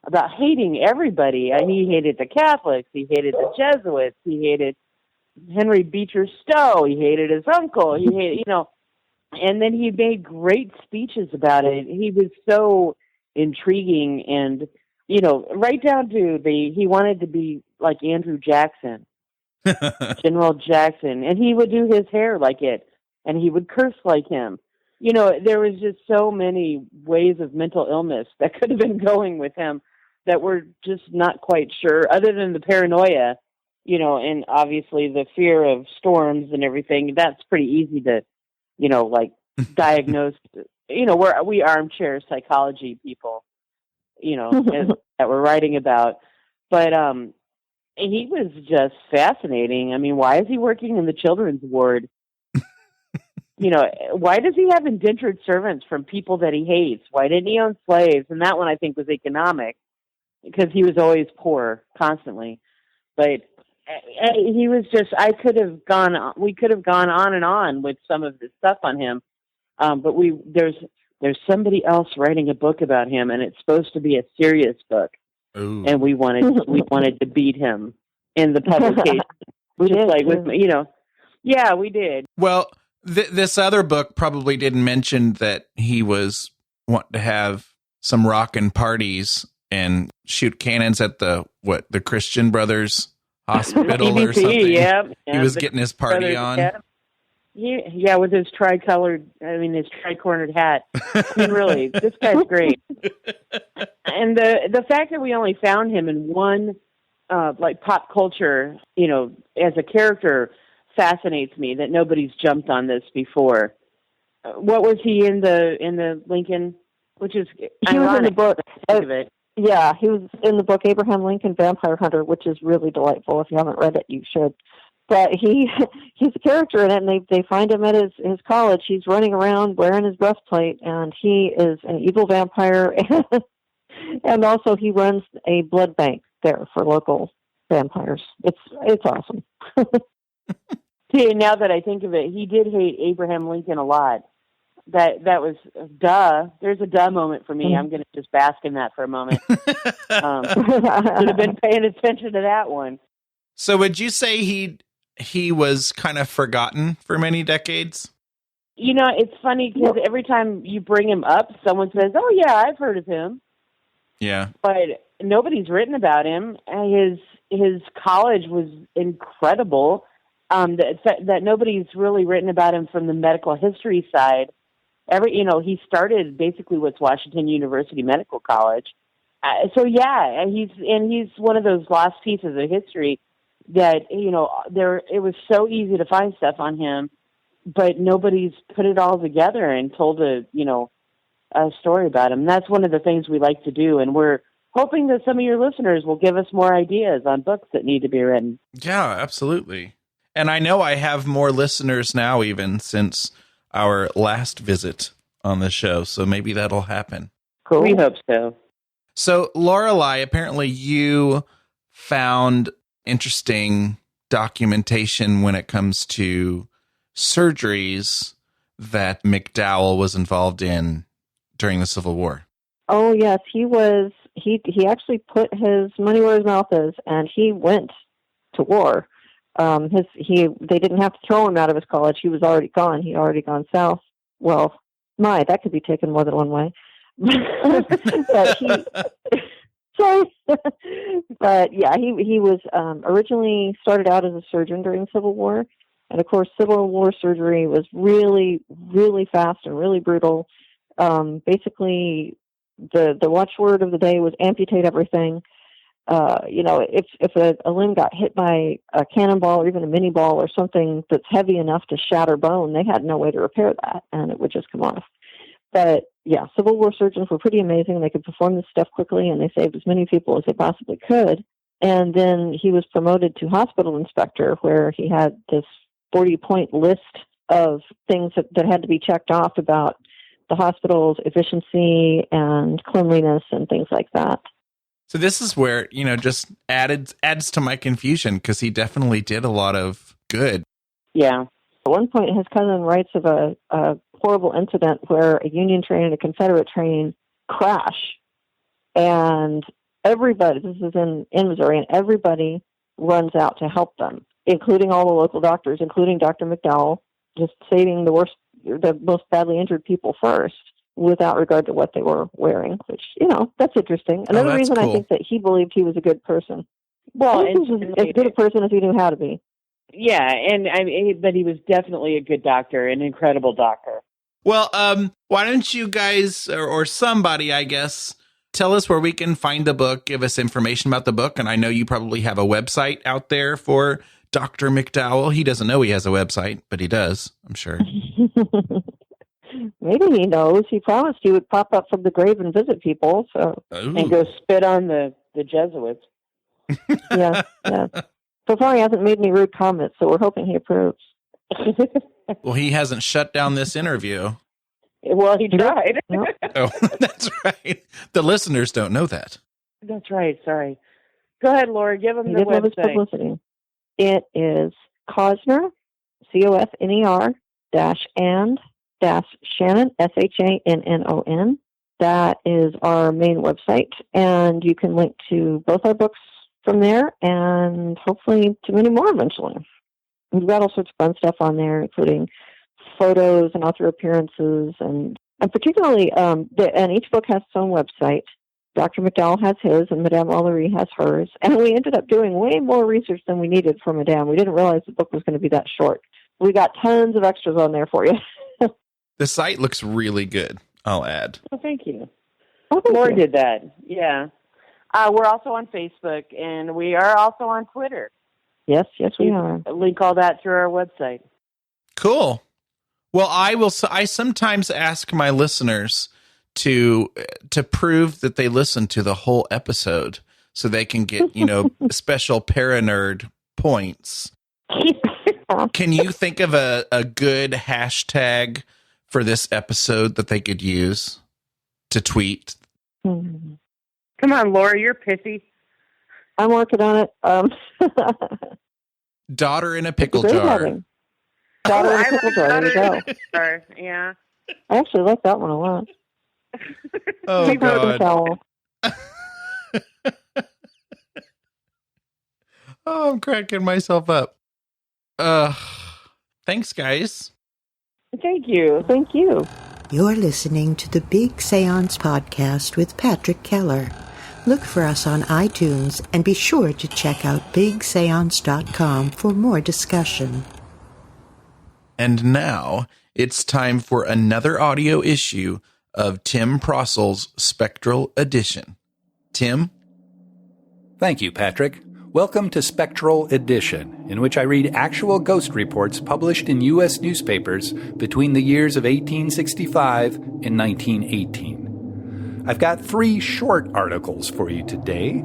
about hating everybody. And he hated the Catholics. He hated the Jesuits. He hated Henry Beecher Stowe. He hated his uncle. He hated, and then he made great speeches about it. He was so intriguing and, right down to he wanted to be like Andrew Jackson. General Jackson, and he would do his hair like it, and he would curse like him. There was just so many ways of mental illness that could have been going with him that we're just not quite sure, other than the paranoia, and obviously the fear of storms and everything. That's pretty easy to, diagnose we armchair psychology people, that we're writing about. But he was just fascinating. I mean, why is he working in the children's ward? Why does he have indentured servants from people that he hates? Why didn't he own slaves? And that one I think was economic, because he was always poor constantly. But he was just, we could have gone on and on with some of the stuff on him. But there's somebody else writing a book about him, and it's supposed to be a serious book. Ooh. And we wanted to beat him in the publication. Yeah, we did. Well, this other book probably didn't mention that he was wanting to have some rockin' parties and shoot cannons at the Christian Brothers Hospital or something. Yeah, he was getting his party on. Yeah, with his tricornered hat. I mean, really, this guy's great. And the fact that we only found him in one, pop culture, as a character, fascinates me. That nobody's jumped on this before. What was he in the Lincoln? Which is he was in the book. It. Yeah, he was in the book Abraham Lincoln Vampire Hunter, which is really delightful. If you haven't read it, you should. But he's a character in it, and they find him at his college. He's running around wearing his breastplate, and he is an evil vampire. And also he runs a blood bank there for local vampires. It's awesome. See, now that I think of it, he did hate Abraham Lincoln a lot. That was duh. There's a duh moment for me. Mm-hmm. I'm going to just bask in that for a moment. Should have been paying attention to that one. So would you say he was kind of forgotten for many decades? It's funny because every time you bring him up, someone says, "Oh yeah, I've heard of him." Yeah, but nobody's written about him. His college was incredible. That nobody's really written about him from the medical history side. He started basically with Washington University Medical College. So yeah, he's one of those lost pieces of history that, it was so easy to find stuff on him, but nobody's put it all together and told a story about him. And that's one of the things we like to do. And we're hoping that some of your listeners will give us more ideas on books that need to be written. Yeah, absolutely. And I know I have more listeners now, even since our last visit on the show. So maybe that'll happen. Cool. We hope so. So, Lorelei, apparently you found interesting documentation when it comes to surgeries that McDowell was involved in during the Civil War. Oh, yes. He actually put his money where his mouth is, and he went to war. They didn't have to throw him out of his college. He was already gone. He'd already gone south. Well, that could be taken more than one way. But yeah, he was originally started out as a surgeon during the Civil War, and of course, Civil War surgery was really, really fast and really brutal. Basically, the watchword of the day was amputate everything. If a limb got hit by a cannonball or even a mini ball or something that's heavy enough to shatter bone, they had no way to repair that, and it would just come off. But yeah, Civil War surgeons were pretty amazing. They could perform this stuff quickly, and they saved as many people as they possibly could. And then he was promoted to hospital inspector, where he had this 40-point list of things that had to be checked off about the hospital's efficiency and cleanliness and things like that. So this is where, just adds to my confusion, because he definitely did a lot of good. Yeah. At one point, his cousin writes of a horrible incident where a Union train and a Confederate train crash. And everybody, this is in Missouri, and everybody runs out to help them, including all the local doctors, including Dr. McDowell, just saving the most badly injured people first, without regard to what they were wearing, which, that's interesting. Another reason cool. I think that he believed he was a good person. Well, he was as good a person as he knew how to be. Yeah, but he was definitely a good doctor, an incredible doctor. Well, why don't you guys, or somebody, I guess, tell us where we can find the book, give us information about the book, and I know you probably have a website out there for Dr. McDowell. He doesn't know he has a website, but he does, I'm sure. Maybe he knows. He promised he would pop up from the grave and visit people. So and go spit on the Jesuits. Yeah. So far, he hasn't made any rude comments, so we're hoping he approves. Well, he hasn't shut down this interview. Well, he tried. No. Oh, that's right. The listeners don't know that. That's right. Sorry. Go ahead, Laura. Give him the love his website. publicity. It is Cosner, COFNER _and-Shannon, SHANNON. That is our main website, and you can link to both our books from there, and hopefully to many more eventually. We've got all sorts of fun stuff on there, including photos and author appearances, and particularly, and each book has its own website. Dr. McDowell has his, and Madame Lalaurie has hers. And we ended up doing way more research than we needed for Madame. We didn't realize the book was going to be that short. We got tons of extras on there for you. The site looks really good, I'll add. Well, thank you. Oh, thank Laura you. did that. Yeah. We're also on Facebook, and we are also on Twitter. Yes, we are. Link all that through our website. Cool. Well, I sometimes ask my listeners to prove that they listen to the whole episode so they can get, special Paranerd points. Can you think of a good hashtag for this episode that they could use to tweet? Come on, Laura, you're pissy. I'm working on it. Daughter in a pickle jar. Daughter in a pickle jar. There you go. Yeah. I actually like that one a lot. Oh, God. Oh, I'm cracking myself up. Thanks, guys. Thank you. Thank you. You're listening to the Big Séance Podcast with Patrick Keller. Look for us on iTunes and be sure to check out bigseance.com for more discussion. And now it's time for another audio issue of Tim Prasil's Spectral Edition. Tim? Thank you, Patrick. Welcome to Spectral Edition, in which I read actual ghost reports published in U.S. newspapers between the years of 1865 and 1918. I've got 3 short articles for you today.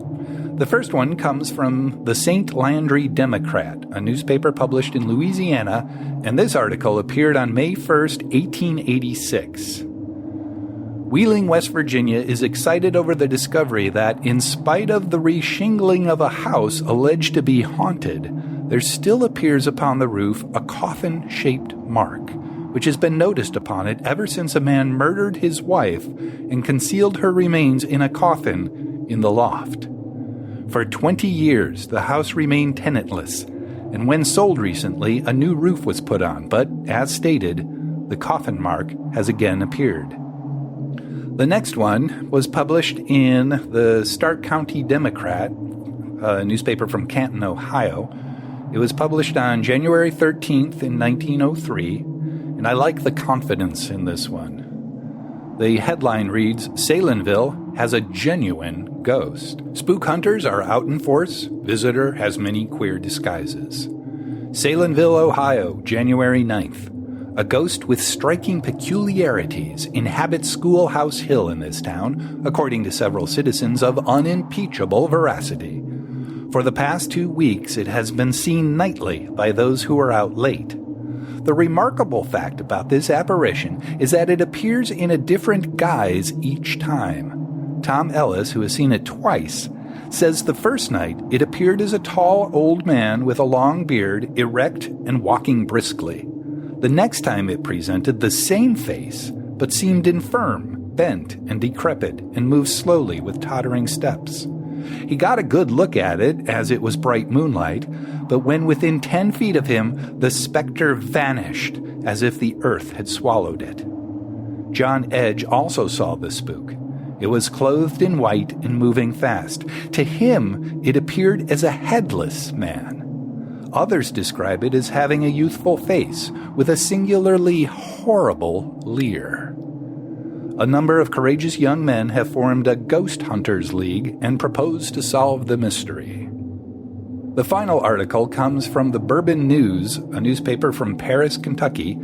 The first one comes from the St. Landry Democrat, a newspaper published in Louisiana, and this article appeared on May 1st, 1886. Wheeling, West Virginia is excited over the discovery that, in spite of the reshingling of a house alleged to be haunted, there still appears upon the roof a coffin-shaped mark, which has been noticed upon it ever since a man murdered his wife and concealed her remains in a coffin in the loft. For 20 years, the house remained tenantless, and when sold recently, a new roof was put on, but, as stated, the coffin mark has again appeared. The next one was published in the Stark County Democrat, a newspaper from Canton, Ohio. It was published on January 13th in 1903, and I like the confidence in this one. The headline reads, Salinville has a genuine ghost. Spook hunters are out in force. Visitor has many queer disguises. Salinville, Ohio, January 9th. A ghost with striking peculiarities inhabits Schoolhouse Hill in this town, according to several citizens of unimpeachable veracity. For the past 2 weeks, it has been seen nightly by those who are out late. The remarkable fact about this apparition is that it appears in a different guise each time. Tom Ellis, who has seen it twice, says the first night it appeared as a tall old man with a long beard, erect and walking briskly. The next time it presented the same face, but seemed infirm, bent, and decrepit, and moved slowly with tottering steps. He got a good look at it, as it was bright moonlight, but when within 10 feet of him, the specter vanished, as if the earth had swallowed it. John Edge also saw the spook. It was clothed in white and moving fast. To him, it appeared as a headless man. Others describe it as having a youthful face with a singularly horrible leer. A number of courageous young men have formed a Ghost Hunters League and propose to solve the mystery. The final article comes from the Bourbon News, a newspaper from Paris, Kentucky,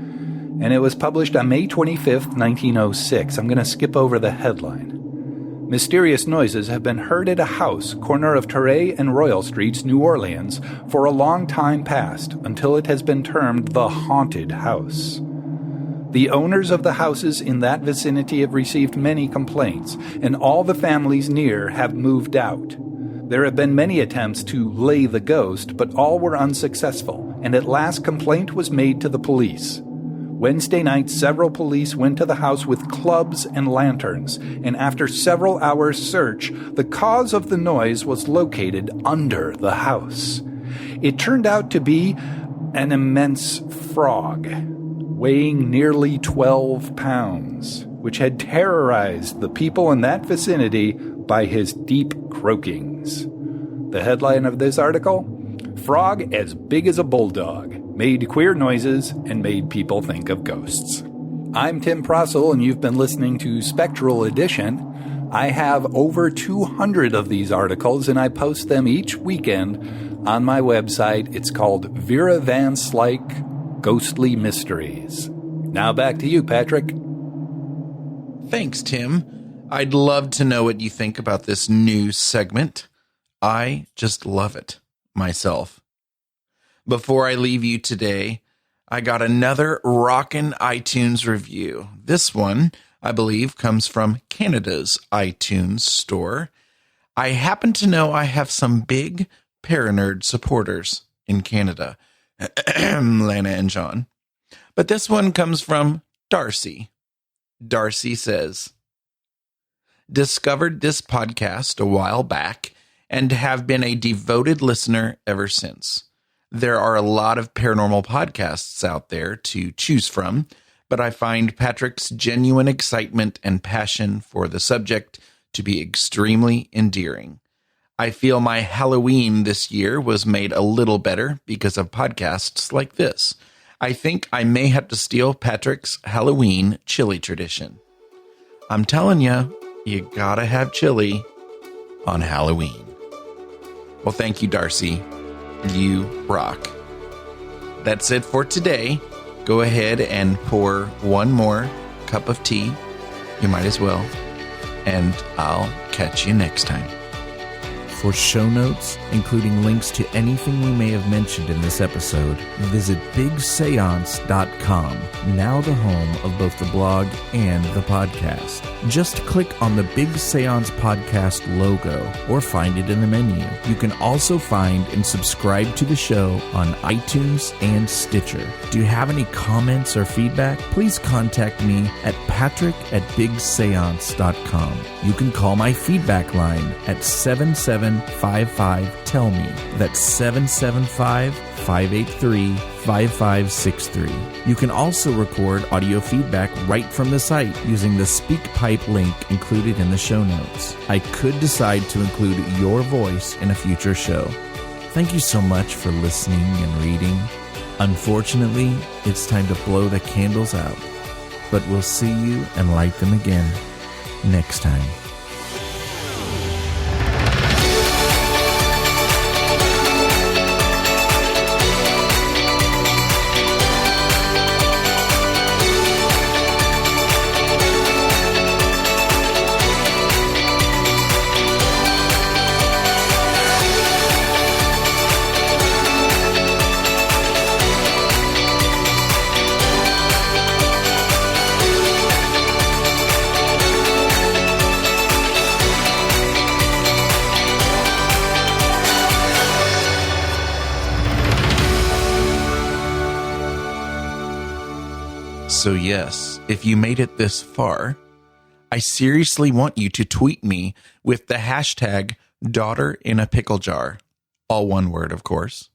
and it was published on May 25th, 1906. I'm going to skip over the headline. Mysterious noises have been heard at a house, corner of Torrey and Royal Streets, New Orleans, for a long time past, until it has been termed the haunted house. The owners of the houses in that vicinity have received many complaints, and all the families near have moved out. There have been many attempts to lay the ghost, but all were unsuccessful, and at last complaint was made to the police. Wednesday night, several police went to the house with clubs and lanterns, and after several hours' search, the cause of the noise was located under the house. It turned out to be an immense frog, weighing nearly 12 pounds, which had terrorized the people in that vicinity by his deep croakings. The headline of this article: Frog as big as a bulldog, made queer noises and made people think of ghosts. I'm Tim Prasil, and you've been listening to Spectral Edition. I have over 200 of these articles, and I post them each weekend on my website. It's called Vera Van Slyke Ghostly Mysteries. Now back to you, Patrick. Thanks, Tim. I'd love to know what you think about this new segment. I just love it myself. Before I leave you today, I got another rockin' iTunes review. This one, I believe, comes from Canada's iTunes store. I happen to know I have some big Paranerd supporters in Canada, Lana and John. But this one comes from Darcy. Darcy says, discovered this podcast a while back and have been a devoted listener ever since. There are a lot of paranormal podcasts out there to choose from, but I find Patrick's genuine excitement and passion for the subject to be extremely endearing. I feel my Halloween this year was made a little better because of podcasts like this. I think I may have to steal Patrick's Halloween chili tradition. I'm telling you, you gotta have chili on Halloween. Well, thank you, Darcy. You rock. That's it for today. Go ahead and pour one more cup of tea. You might as well. And I'll catch you next time. For show notes, including links to anything we may have mentioned in this episode, visit bigseance.com, now the home of both the blog and the podcast. Just click on the Big Seance Podcast logo or find it in the menu. You can also find and subscribe to the show on iTunes and Stitcher. Do you have any comments or feedback? Please contact me at patrick@bigseance.com. You can call my feedback line at 7755-TELL-ME. That's 775-583-5563. You can also record audio feedback right from the site using the SpeakPipe link included in the show notes. I could decide to include your voice in a future show. Thank you so much for listening and reading. Unfortunately, it's time to blow the candles out, but we'll see you and light them again next time. So yes, if you made it this far, I seriously want you to tweet me with the hashtag #DaughterInAPickleJar. All one word, of course.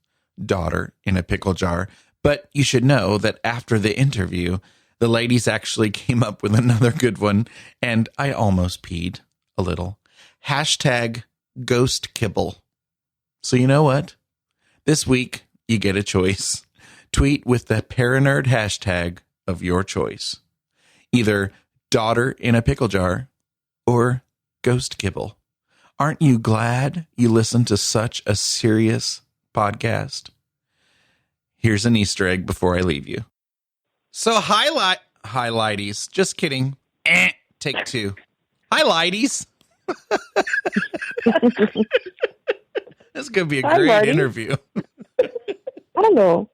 Daughter in a pickle jar. But you should know that after the interview, the ladies actually came up with another good one, and I almost peed a little. Hashtag ghost kibble. So you know what? This week, you get a choice. Tweet with the Paranerd hashtag of your choice. Either daughter in a pickle jar or ghost kibble. Aren't you glad you listened to such a serious podcast? Here's an Easter egg before I leave you. So hi, ladies. Just kidding. Take two. Hi, ladies. This is going to be a great interview. Hello.